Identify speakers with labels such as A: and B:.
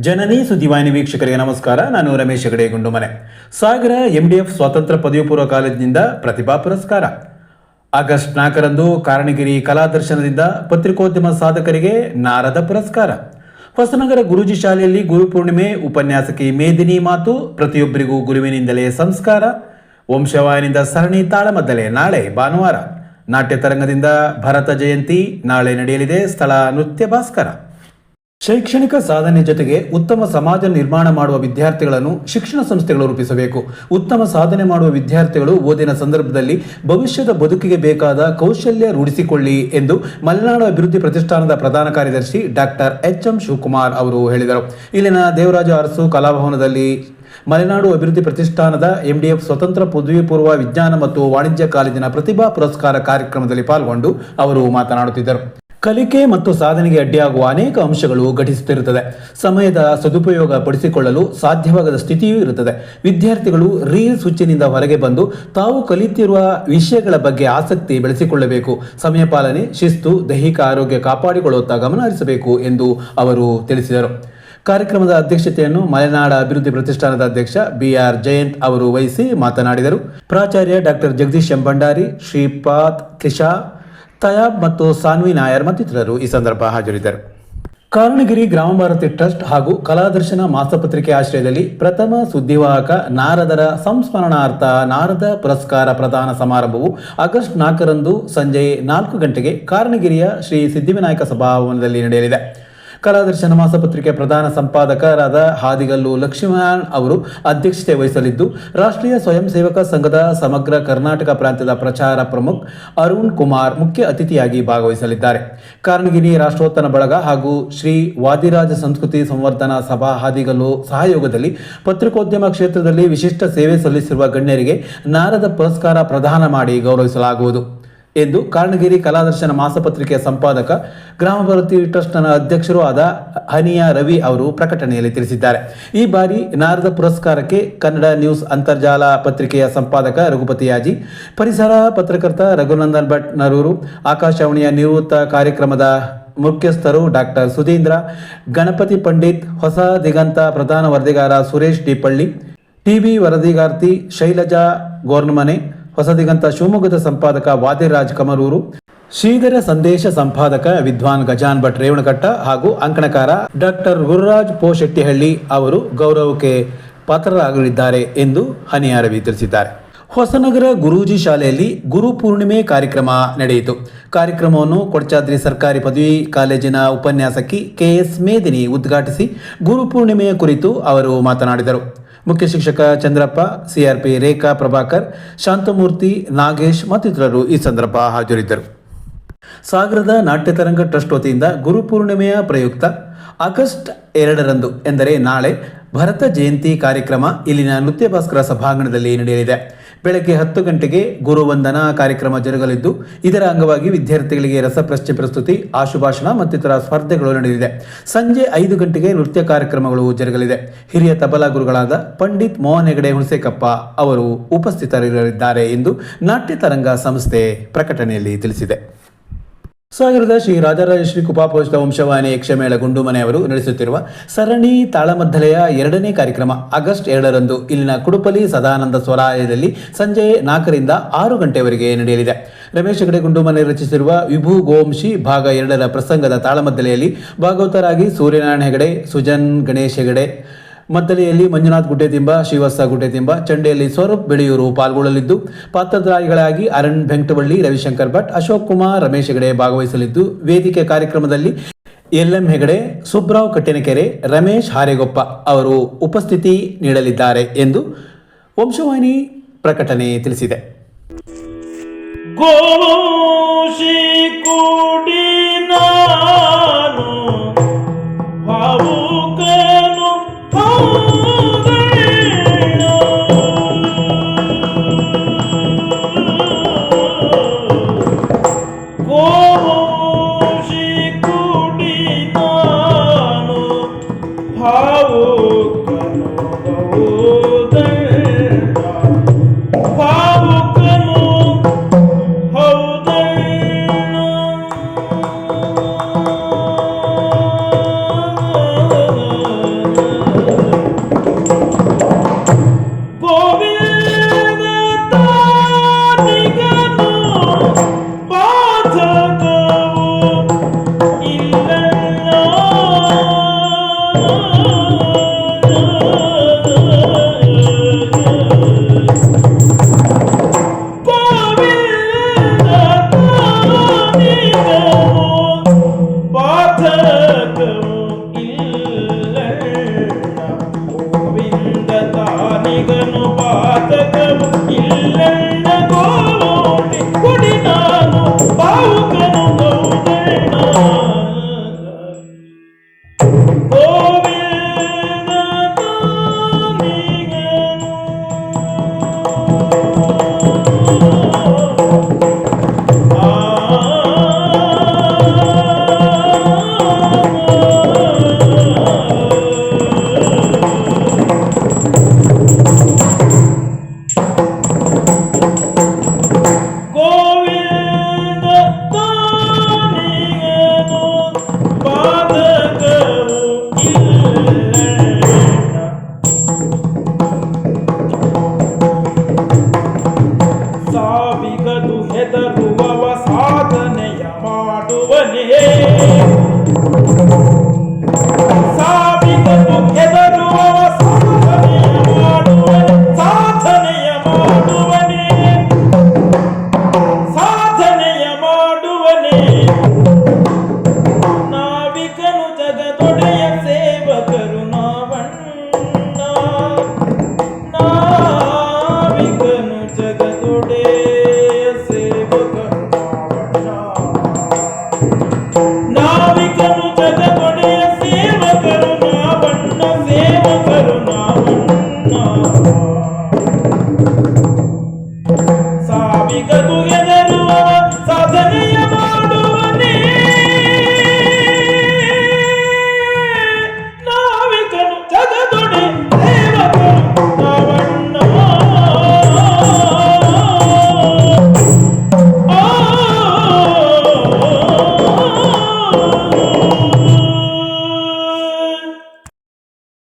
A: ಜನನಿ ಸುದ್ದಿವಾಹಿನಿ ವೀಕ್ಷಕರಿಗೆ ನಮಸ್ಕಾರ. ನಾನು ರಮೇಶ್ ಹೆಗಡೆ ಗುಂಡುಮನೆ. ಸಾಗರ MDF ಸ್ವಾತಂತ್ರ್ಯ ಪದವಿ ಪೂರ್ವ ಕಾಲೇಜಿನಿಂದ ಪ್ರತಿಭಾ ಪುರಸ್ಕಾರ. ಆಗಸ್ಟ್ 4ರಂದು ಕಾರಣಗಿರಿ ಕಲಾದರ್ಶನದಿಂದ ಪತ್ರಿಕೋದ್ಯಮ ಸಾಧಕರಿಗೆ ನಾರದ ಪುರಸ್ಕಾರ. ಹೊಸನಗರ ಗುರೂಜಿ ಶಾಲೆಯಲ್ಲಿ ಗುರುಪೂರ್ಣಿಮೆ, ಉಪನ್ಯಾಸಕಿ ಮೇದಿನಿ ಮಾತು, ಪ್ರತಿಯೊಬ್ಬರಿಗೂ ಗುರುವಿನಿಂದಲೇ ಸಂಸ್ಕಾರ. ವಂಶವಾಹಿನಿಂದ ಸರಣಿ ತಾಳಮದ್ದಲೆ ನಾಳೆ ಭಾನುವಾರ. ನಾಟ್ಯ ತರಂಗದಿಂದ ಭರತ ಜಯಂತಿ ನಾಳೆ ನಡೆಯಲಿದೆ. ಸ್ಥಳ ನೃತ್ಯ ಭಾಸ್ಕರ. ಶೈಕ್ಷಣಿಕ ಸಾಧನೆ ಜೊತೆಗೆ ಉತ್ತಮ ಸಮಾಜ ನಿರ್ಮಾಣ ಮಾಡುವ ವಿದ್ಯಾರ್ಥಿಗಳನ್ನು ಶಿಕ್ಷಣ ಸಂಸ್ಥೆಗಳು ರೂಪಿಸಬೇಕು. ಉತ್ತಮ ಸಾಧನೆ ಮಾಡುವ ವಿದ್ಯಾರ್ಥಿಗಳು ಓದಿನ ಸಂದರ್ಭದಲ್ಲಿ ಭವಿಷ್ಯದ ಬದುಕಿಗೆ ಬೇಕಾದ ಕೌಶಲ್ಯ ರೂಢಿಸಿಕೊಳ್ಳಿ ಎಂದು ಮಲೆನಾಡು ಅಭಿವೃದ್ಧಿ ಪ್ರತಿಷ್ಠಾನದ ಪ್ರಧಾನ ಕಾರ್ಯದರ್ಶಿ ಡಾಕ್ಟರ್ HM ಶಿವಕುಮಾರ್ ಅವರು ಹೇಳಿದರು. ಇಲ್ಲಿನ ದೇವರಾಜ ಅರಸು ಕಲಾಭವನದಲ್ಲಿ ಮಲೆನಾಡು ಅಭಿವೃದ್ಧಿ ಪ್ರತಿಷ್ಠಾನದ MDF ಸ್ವತಂತ್ರ ಪದವಿ ಪೂರ್ವ ವಿಜ್ಞಾನ ಮತ್ತು ವಾಣಿಜ್ಯ ಕಾಲೇಜಿನ ಪ್ರತಿಭಾ ಪುರಸ್ಕಾರ ಕಾರ್ಯಕ್ರಮದಲ್ಲಿ ಪಾಲ್ಗೊಂಡು ಅವರು ಮಾತನಾಡುತ್ತಿದ್ದರು. ಕಲಿಕೆ ಮತ್ತು ಸಾಧನೆಗೆ ಅಡ್ಡಿಯಾಗುವ ಅನೇಕ ಅಂಶಗಳು ಘಟಿಸುತ್ತಿರುತ್ತದೆ. ಸಮಯದ ಸದುಪಯೋಗ ಪಡಿಸಿಕೊಳ್ಳಲು ಸಾಧ್ಯವಾಗದ ಸ್ಥಿತಿಯೂ ಇರುತ್ತದೆ. ವಿದ್ಯಾರ್ಥಿಗಳು ರೀಲ್ಸ್ ಹುಚ್ಚಿನಿಂದ ಹೊರಗೆ ಬಂದು ತಾವು ಕಲಿತಿರುವ ವಿಷಯಗಳ ಬಗ್ಗೆ ಆಸಕ್ತಿ ಬೆಳೆಸಿಕೊಳ್ಳಬೇಕು. ಸಮಯ ಪಾಲನೆ, ಶಿಸ್ತು, ದೈಹಿಕ ಆರೋಗ್ಯ ಕಾಪಾಡಿಕೊಳ್ಳುತ್ತಾ ಗಮನ ಹರಿಸಬೇಕು ಎಂದು ಅವರು ತಿಳಿಸಿದರು. ಕಾರ್ಯಕ್ರಮದ ಅಧ್ಯಕ್ಷತೆಯನ್ನು ಮಲೆನಾಡ ಅಭಿವೃದ್ಧಿ ಪ್ರತಿಷ್ಠಾನದ ಅಧ್ಯಕ್ಷ BR ಜಯಂತ್ ಅವರು ವಹಿಸಿ ಮಾತನಾಡಿದರು. ಪ್ರಾಚಾರ್ಯ ಡಾಕ್ಟರ್ ಜಗದೀಶ್ ಎಂ ಭಂಡಾರಿ, ಶ್ರೀಪಾದ್ ಕಿಶಾ, ತಯಾಬ್ ಮತ್ತು ಸಾನ್ವಿ ನಾಯರ್ ಮತ್ತಿತರರು ಈ ಸಂದರ್ಭ ಹಾಜರಿದ್ದರು. ಕಾರಣಗಿರಿ ಗ್ರಾಮ ಭಾರತಿ ಟ್ರಸ್ಟ್ ಹಾಗೂ ಕಲಾದರ್ಶನ ಮಾಸಪತ್ರಿಕೆ ಆಶ್ರಯದಲ್ಲಿ ಪ್ರಥಮ ಸುದ್ದಿವಾಹಕ ನಾರದರ ಸಂಸ್ಮರಣಾರ್ಥ ನಾರದ ಪುರಸ್ಕಾರ ಪ್ರದಾನ ಸಮಾರಂಭವು ಆಗಸ್ಟ್ 4ರಂದು ಸಂಜೆ 4 ಗಂಟೆಗೆ ಕಾರಣಗಿರಿಯ ಶ್ರೀ ಸಿದ್ಧಿವಿನಾಯಕ ಸಭಾಭವನದಲ್ಲಿ ನಡೆಯಲಿದೆ. ಕಲಾದರ್ಶನ ಮಾಸಪತ್ರಿಕೆ ಪ್ರಧಾನ ಸಂಪಾದಕರಾದ ಹಾದಿಗಲ್ಲು ಲಕ್ಷ್ಮಣ್ ಅವರು ಅಧ್ಯಕ್ಷತೆ ವಹಿಸಲಿದ್ದು, ರಾಷ್ಟ್ರೀಯ ಸ್ವಯಂ ಸೇವಕ ಸಂಘದ ಸಮಗ್ರ ಕರ್ನಾಟಕ ಪ್ರಾಂತ್ಯದ ಪ್ರಚಾರ ಪ್ರಮುಖ್ ಅರುಣ್ ಕುಮಾರ್ ಮುಖ್ಯ ಅತಿಥಿಯಾಗಿ ಭಾಗವಹಿಸಲಿದ್ದಾರೆ. ಕಾರಣಗಿರಿ ರಾಷ್ಟ್ರೋತ್ಥಾನ ಬಳಗ ಹಾಗೂ ಶ್ರೀ ವಾದಿರಾಜ ಸಂಸ್ಕೃತಿ ಸಂವರ್ಧನಾ ಸಭಾ ಹಾದಿಗಲ್ಲು ಸಹಯೋಗದಲ್ಲಿ ಪತ್ರಿಕೋದ್ಯಮ ಕ್ಷೇತ್ರದಲ್ಲಿ ವಿಶಿಷ್ಟ ಸೇವೆ ಸಲ್ಲಿಸಿರುವ ಗಣ್ಯರಿಗೆ ನಾರದ ಪುರಸ್ಕಾರ ಪ್ರದಾನ ಮಾಡಿ ಗೌರವಿಸಲಾಗುವುದು ಎಂದು ಕಾರಣಗಿರಿ ಕಲಾದರ್ಶನ ಮಾಸಪತ್ರಿಕೆಯ ಸಂಪಾದಕ, ಗ್ರಾಮ ಭಾರತಿ ಟ್ರಸ್ಟ್ನ ಅಧ್ಯಕ್ಷರೂ ಆದ ಹನಿಯಾ ರವಿ ಅವರು ಪ್ರಕಟಣೆಯಲ್ಲಿ ತಿಳಿಸಿದ್ದಾರೆ. ಈ ಬಾರಿ ನಾರದ ಪುರಸ್ಕಾರಕ್ಕೆ ಕನ್ನಡ ನ್ಯೂಸ್ ಅಂತರ್ಜಾಲ ಪತ್ರಿಕೆಯ ಸಂಪಾದಕ ರಘುಪತಿ ಯಾಜಿ, ಪರಿಸರ ಪತ್ರಕರ್ತ ರಘುನಂದನ್ ಭಟ್ ನರೂರು, ಆಕಾಶವಾಣಿಯ ನಿವೃತ್ತ ಕಾರ್ಯಕ್ರಮದ ಮುಖ್ಯಸ್ಥರು ಡಾಕ್ಟರ್ ಸುಧೀಂದ್ರ, ಗಣಪತಿ ಪಂಡಿತ್, ಹೊಸ ದಿಗಂತ ಪ್ರಧಾನ ವರದಿಗಾರ ಸುರೇಶ್ ಡಿಪಳ್ಳಿ, TV ವರದಿಗಾರ್ತಿ ಶೈಲಜಾ ಗೋರ್ನಮನೆ, ಹೊಸ ದಿಗಂತ ಶಿವಮೊಗ್ಗದ ಸಂಪಾದಕ ವಾದಿರಾಜ್ ಕಮರೂರು, ಶ್ರೀಧರ ಸಂದೇಶ ಸಂಪಾದಕ ವಿದ್ವಾನ್ ಗಜಾನ್ ಭಟ್ ರೇವಣಕಟ್ಟ ಹಾಗೂ ಅಂಕಣಕಾರ ಡಾಕ್ಟರ್ ಗುರುರಾಜ್ ಪೋಶೆಟ್ಟಿಹಳ್ಳಿ ಅವರು ಗೌರವಕ್ಕೆ ಪಾತ್ರರಾಗಲಿದ್ದಾರೆ ಎಂದು ಹನಿಯಾ ರವಿ ತಿಳಿಸಿದ್ದಾರೆ. ಹೊಸನಗರ ಗುರೂಜಿ ಶಾಲೆಯಲ್ಲಿ ಗುರುಪೂರ್ಣಿಮೆ ಕಾರ್ಯಕ್ರಮ ನಡೆಯಿತು. ಕಾರ್ಯಕ್ರಮವನ್ನು ಕೊಡಚಾದ್ರಿ ಸರ್ಕಾರಿ ಪದವಿ ಕಾಲೇಜಿನ ಉಪನ್ಯಾಸಕಿ KS ಮೇದಿನಿ ಉದ್ಘಾಟಿಸಿ ಗುರುಪೂರ್ಣಿಮೆಯ ಕುರಿತು ಅವರು ಮಾತನಾಡಿದರು. ಮುಖ್ಯ ಶಿಕ್ಷಕ ಚಂದ್ರಪ್ಪ, CRP ರೇಖಾ ಪ್ರಭಾಕರ್, ಶಾಂತಮೂರ್ತಿ, ನಾಗೇಶ್ ಮತ್ತಿತರರು ಈ ಸಂದರ್ಭ ಹಾಜರಿದ್ದರು. ಸಾಗರದ ನಾಟ್ಯ ತರಂಗ ಟ್ರಸ್ಟ್ ವತಿಯಿಂದ ಗುರುಪೂರ್ಣಿಮೆಯ ಪ್ರಯುಕ್ತ ಆಗಸ್ಟ್ 2ರಂದು ಎಂದರೆ ನಾಳೆ ಭರತ ಜಯಂತಿ ಕಾರ್ಯಕ್ರಮ ಇಲ್ಲಿನ ನೃತ್ಯ ಭಾಸ್ಕರ ಸಭಾಂಗಣದಲ್ಲಿ ನಡೆಯಲಿದೆ. ಬೆಳಗ್ಗೆ 10 ಗಂಟೆಗೆ ಗುರುವಂದನಾ ಕಾರ್ಯಕ್ರಮ ಜರುಗಲಿದ್ದು, ಇದರ ಅಂಗವಾಗಿ ವಿದ್ಯಾರ್ಥಿಗಳಿಗೆ ರಸಪ್ರಶ್ನೆ ಪ್ರಸ್ತುತಿ, ಆಶುಭಾಷಣ ಮತ್ತಿತರ ಸ್ಪರ್ಧೆಗಳು ನಡೆಯಲಿದೆ. ಸಂಜೆ 5 ಗಂಟೆಗೆ ನೃತ್ಯ ಕಾರ್ಯಕ್ರಮಗಳು ಜರುಗಲಿದೆ. ಹಿರಿಯ ತಬಲಾ ಗುರುಗಳಾದ ಪಂಡಿತ್ ಮೋಹನ್ ಹೆಗಡೆ ಹುಣಸೇಕಪ್ಪ ಅವರು ಉಪಸ್ಥಿತರಿರಲಿದ್ದಾರೆ ಎಂದು ನಾಟ್ಯ ತರಂಗ ಸಂಸ್ಥೆ ಪ್ರಕಟಣೆಯಲ್ಲಿ ತಿಳಿಸಿದೆ. ಸಾಗರದ ಶ್ರೀ ರಾಜರಾಜೇಶ್ವರಿ ಕೃಪಾಪೋಷಿತ ವಂಶವಾಹಿನಿ ಯಕ್ಷಮೇಳ ಗುಂಡುಮನೆ ಅವರು ನಡೆಸುತ್ತಿರುವ ಸರಣಿ ತಾಳಮದ್ದಲೆಯ 2ನೇ ಕಾರ್ಯಕ್ರಮ ಆಗಸ್ಟ್ 2ರಂದು ಇಲ್ಲಿನ ಕುಡುಪಲಿ ಸದಾನಂದ ಸ್ವರಾಲಯದಲ್ಲಿ ಸಂಜೆ 4ರಿಂದ 6 ಗಂಟೆವರೆಗೆ ನಡೆಯಲಿದೆ. ರಮೇಶ್ ಹೆಗಡೆ ಗುಂಡುಮನೆ ರಚಿಸಿರುವ ವಿಭು ಗೋವಂಶಿ ಭಾಗ 2ರ ಪ್ರಸಂಗದ ತಾಳಮದ್ದಲೆಯಲ್ಲಿ ಭಾಗವತರಾಗಿ ಸೂರ್ಯನಾರಾಯಣ ಹೆಗಡೆ, ಸುಜನ್ ಗಣೇಶ್ ಹೆಗಡೆ, ಮದ್ದಲೆಯಲ್ಲಿ ಮಂಜುನಾಥ್ ಗುಡ್ಡೆತಿಂಬ, ಶ್ರೀವತ್ಸ ಗುಡ್ಡೆತಿಂಬ, ಚಂಡೆಯಲ್ಲಿ ಸ್ವರೂಪ್ ಬೆಳೆಯೂರು ಪಾಲ್ಗೊಳ್ಳಲಿದ್ದು, ಪಾತ್ರಧಾರಿಗಳಾಗಿ ಅರುಣ್ ಬೆಂಕಟವಳ್ಳಿ, ರವಿಶಂಕರ್ ಭಟ್, ಅಶೋಕ್ ಕುಮಾರ್, ರಮೇಶ್ ಹೆಗಡೆ ಭಾಗವಹಿಸಲಿದ್ದು, ವೇದಿಕೆ ಕಾರ್ಯಕ್ರಮದಲ್ಲಿ LM ಹೆಗಡೆ, ಸುಬ್ರಾವ್ ಕಟ್ಟಿನಕೆರೆ, ರಮೇಶ್ ಹಾರೇಗೊಪ್ಪ ಅವರು ಉಪಸ್ಥಿತಿ ನೀಡಲಿದ್ದಾರೆ ಎಂದು ವಂಶವಾಹಿನಿ ಪ್ರಕಟಣೆ ತಿಳಿಸಿದೆ.
B: ಗೋಶಿ ಕೂಡಿ ನಾನು